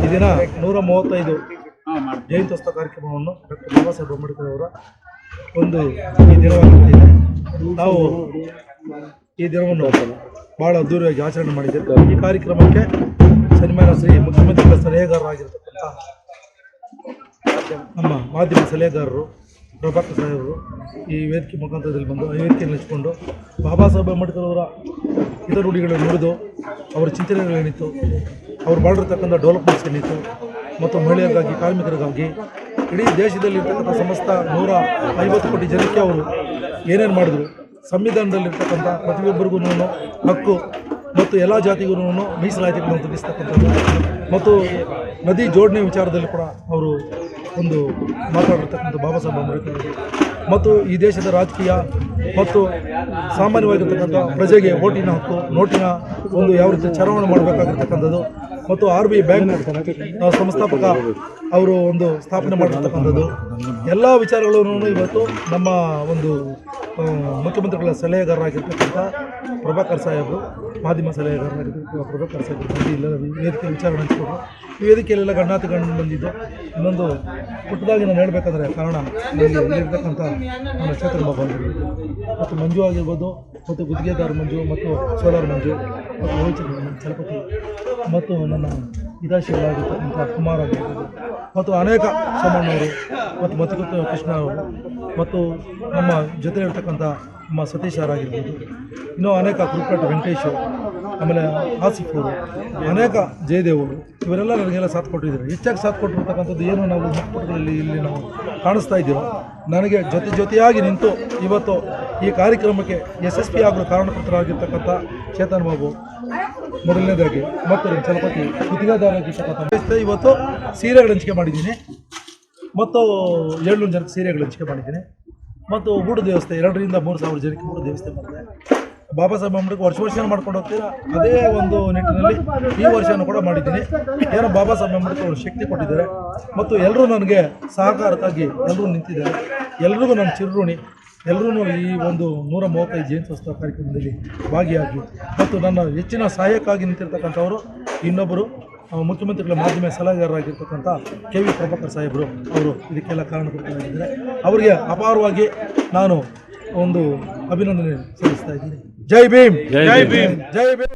ಈ ದಿನ 135 ಜಯಂತ್ಯೋತ್ಸವ ಕಾರ್ಯಕ್ರಮವನ್ನು ಡಾಕ್ಟರ್ ಬಾಬಾ ಸಾಹೇಬ್ ಅಂಬೇಡ್ಕರ್ ಅವರ ಒಂದು ಈ ದಿನವಾಗಿದೆ. ನಾವು ಈ ದಿನವನ್ನು ಭಾಳ ಅದ್ದೂರಿಯಾಗಿ ಆಚರಣೆ ಮಾಡಿದ್ದೇವೆ. ಈ ಕಾರ್ಯಕ್ರಮಕ್ಕೆ ಸನ್ಮಾನ್ಯ ಶ್ರೀ ಮುಖ್ಯಮಂತ್ರಿಗಳ ಸಲಹೆಗಾರರಾಗಿರ್ತಕ್ಕಂಥ ನಮ್ಮ ಮಾಧ್ಯಮ ಸಲಹೆಗಾರರು ಪ್ರಭಾಕರ್ ಸಾಹೇಬರು ಈ ವೇದಿಕೆ ಮುಖಾಂತರದಲ್ಲಿ ಬಂದು ಈ ವೇದಿಕೆಯನ್ನು ಹಂಚಿಕೊಂಡು ಬಾಬಾ ಸಾಹೇಬ್ ಅಂಬೇಡ್ಕರ್ ಅವರ ಹಿತನುಡಿಗಳನ್ನು ನುಡಿದು ಅವರ ಚಿಂತನೆಗಳೇನಿತ್ತು, ಅವ್ರು ಮಾಡಿರ್ತಕ್ಕಂಥ ಡೆವಲಪ್ಮೆಂಟ್ಸ್ ಏನಿತ್ತು ಮತ್ತು ಮಹಿಳೆಯರಿಗಾಗಿ, ಕಾರ್ಮಿಕರಿಗಾಗಿ, ಇಡೀ ದೇಶದಲ್ಲಿರ್ತಕ್ಕಂಥ ಸಮಸ್ತ 150 ಕೋಟಿ ಜನಕ್ಕೆ ಅವರು ಏನೇನು ಮಾಡಿದ್ರು, ಸಂವಿಧಾನದಲ್ಲಿರ್ತಕ್ಕಂಥ ಪ್ರತಿಯೊಬ್ಬರಿಗೂ ಹಕ್ಕು ಮತ್ತು ಎಲ್ಲ ಜಾತಿಗೂ ಮೀಸಲಾತಿಗಳನ್ನು ಒದಗಿಸ್ತಕ್ಕಂಥದ್ದು ಮತ್ತು ನದಿ ಜೋಡಣೆ ವಿಚಾರದಲ್ಲಿ ಕೂಡ ಅವರು ಒಂದು ಮಾತಾಡಿರ್ತಕ್ಕಂಥ ಬಾಬಾ ಸಾಹೇಬ್ ಅಂಬೇಡ್ಕರ್ ಮತ್ತು ಈ ದೇಶದ ರಾಜಕೀಯ ಮತ್ತು ಸಾಮಾನ್ಯವಾಗಿರ್ತಕ್ಕಂಥ ಪ್ರಜೆಗೆ ಓಟಿನ ಹಕ್ಕು, ನೋಟಿನ ಒಂದು ಯಾವ ರೀತಿ ಚಲಾವಣೆ ಮಾಡಬೇಕಾಗಿರ್ತಕ್ಕಂಥದ್ದು ಮತ್ತು RBI ಬ್ಯಾಂಕ್ ಸಂಸ್ಥಾಪಕ ಅವರು ಒಂದು ಸ್ಥಾಪನೆ ಮಾಡಿರ್ತಕ್ಕಂಥದ್ದು ಎಲ್ಲ ವಿಚಾರಗಳನ್ನು ಇವತ್ತು ನಮ್ಮ ಒಂದು ಮುಖ್ಯಮಂತ್ರಿಗಳ ಸಲಹೆಗಾರರಾಗಿರ್ತಕ್ಕಂಥ ಪ್ರಭಾಕರ್ ಸಾಹೇಬರು, ಮಾಧ್ಯಮ ಸಲಹೆಗಾರರಾಗಿರ್ತಕ್ಕಂಥ ಪ್ರಭಾಕರ್ ಸಾಹೇಬರು ಇಲ್ಲ ವೇದಿಕೆ ವಿಚಾರ ಹಂಚಿಕೊಂಡು ಈ ವೇದಿಕೆಯಲ್ಲೆಲ್ಲ ಗಣ್ಯಾತಿ ಬಂದಿದ್ದು. ಇನ್ನೊಂದು ಪುಟ್ಟದಾಗಿ ನಾನು ಹೇಳಬೇಕಂದ್ರೆ ಕಾರಣ ಇಲ್ಲಿರ್ತಕ್ಕಂಥ ನನ್ನ ಚೇತನ್ ಬಾಬು ಆಗಿರ್ಬೋದು ಮತ್ತು ಮಂಜು ಆಗಿರ್ಬೋದು ಮತ್ತು ಗುತ್ತಿಗೆದಾರ ಮಂಜು ಮತ್ತು ಸೋಲಾರ್ ಮಂಜು ಮತ್ತು ರೋಹಿತ್ ಚಲಪತಿ ಮತ್ತು ನನ್ನ ಹಿತಾಶಿಗಳಾಗಿರ್ತಕ್ಕಂಥ ಕುಮಾರ್ ಆಗಿರ್ಬೋದು ಮತ್ತು ಅನೇಕ ಸೋಮಣ್ಣವರು ಮತ್ತು ಮತ್ತಿಕುತ್ತ ಕೃಷ್ಣ ಅವರು ಮತ್ತು ನಮ್ಮ ಜೊತೆ ಇರ್ತಕ್ಕಂಥ ನಮ್ಮ ಸತೀಶ್ ಅವರಾಗಿರ್ಬೋದು, ಇನ್ನೂ ಅನೇಕ ಕುರುಪೇಟ ವೆಂಕಟೇಶ್, ಆಮೇಲೆ ಆಸಿಫ್ ಅವರು, ಅನೇಕ ಜಯದೇವರು ಇವರೆಲ್ಲ ನನಗೆಲ್ಲ ಸಾಥ್ ಕೊಟ್ಟಿದ್ದಾರೆ. ಹೆಚ್ಚಾಗಿ ಸಾಥ್ ಕೊಟ್ಟಿರ್ತಕ್ಕಂಥದ್ದು ಏನು ನಾವು ಮುಖ್ಯಪಟ್ಟಗಳಲ್ಲಿ ಇಲ್ಲಿ ನಾವು ಕಾಣಿಸ್ತಾ ಇದ್ದೀವೋ ನನಗೆ ಜೊತೆಯಾಗಿ ನಿಂತು ಇವತ್ತು ಈ ಕಾರ್ಯಕ್ರಮಕ್ಕೆ ಯಶಸ್ವಿ ಆಗಲು ಕಾರಣಕರ್ತರಾಗಿರ್ತಕ್ಕಂಥ ಚೇತನ್ ಬಾಬು ಮೊದಲನೇದಾಗಿ ಮತ್ತು ಚಲಪತಿ ಗುತ್ತಿಗೆದಾರರಾಗಿರ್ತಕ್ಕಂಥ ಇವತ್ತು ಸೀರೆಗಳು ಹಂಚಿಕೆ ಮಾಡಿದ್ದೀನಿ ಮತ್ತು 700 ಜನಕ್ಕೆ ಸೀರೆಗಳು ಹಂಚಿಕೆ ಮಾಡಿದ್ದೀನಿ ಮತ್ತು ಊಟದ ವ್ಯವಸ್ಥೆ 2,000 ರಿಂದ 3,000 ಜನಕ್ಕೆ ಊಟದ ವ್ಯವಸ್ಥೆ ಮಾಡಿದೆ. ಬಾಬಾ ಸಾಹೇಬ್ ಅಂಬೇಡ್ಕರ್ ವರ್ಷ ಮಾಡ್ಕೊಂಡು ಹೋಗ್ತೀರಾ, ಅದೇ ಒಂದು ನಿಟ್ಟಿನಲ್ಲಿ ಈ ವರ್ಷನೂ ಕೂಡ ಮಾಡಿದ್ದೀನಿ. ಏನೋ ಬಾಬಾ ಸಾಹೇಬ್ ಅಂಬೇಡ್ಕರ್ ಅವರು ಶಕ್ತಿ ಕೊಟ್ಟಿದ್ದಾರೆ ಮತ್ತು ಎಲ್ಲರೂ ನನಗೆ ಸಹಕಾರಕ್ಕಾಗಿ ಎಲ್ಲರೂ ನಿಂತಿದ್ದಾರೆ. ಎಲ್ರಿಗೂ ನಾನು ಚಿರಋಣಿ. ಎಲ್ಲರೂ ಈ ಒಂದು 135 ಜಯಂತ್ಯೋತ್ಸವ ಕಾರ್ಯಕ್ರಮದಲ್ಲಿ ಭಾಗಿಯಾಗಿ ಮತ್ತು ನನ್ನ ಹೆಚ್ಚಿನ ಸಹಾಯಕ್ಕಾಗಿ ನಿಂತಿರ್ತಕ್ಕಂಥವರು ಇನ್ನೊಬ್ಬರು ಮುಖ್ಯಮಂತ್ರಿಗಳ ಮಾಧ್ಯಮ ಸಲಹೆಗಾರರಾಗಿರ್ತಕ್ಕಂಥ KV ಪ್ರಭಾಕರ್ ಸಾಹೇಬರು ಅವರು ಇದಕ್ಕೆಲ್ಲ ಕಾರಣಕರ್ತರಾಗಿದ್ದಾರೆ. ಅವರಿಗೆ ಅಪಾರವಾಗಿ ನಾನು ಒಂದು ಅಭಿನಂದನೆ ಸಲ್ಲಿಸ್ತಾ ಇದ್ದೀನಿ. ಜೈ ಭೀಮ್, ಜೈ ಭೀಮ್, ಜೈ ಭೀಮ್.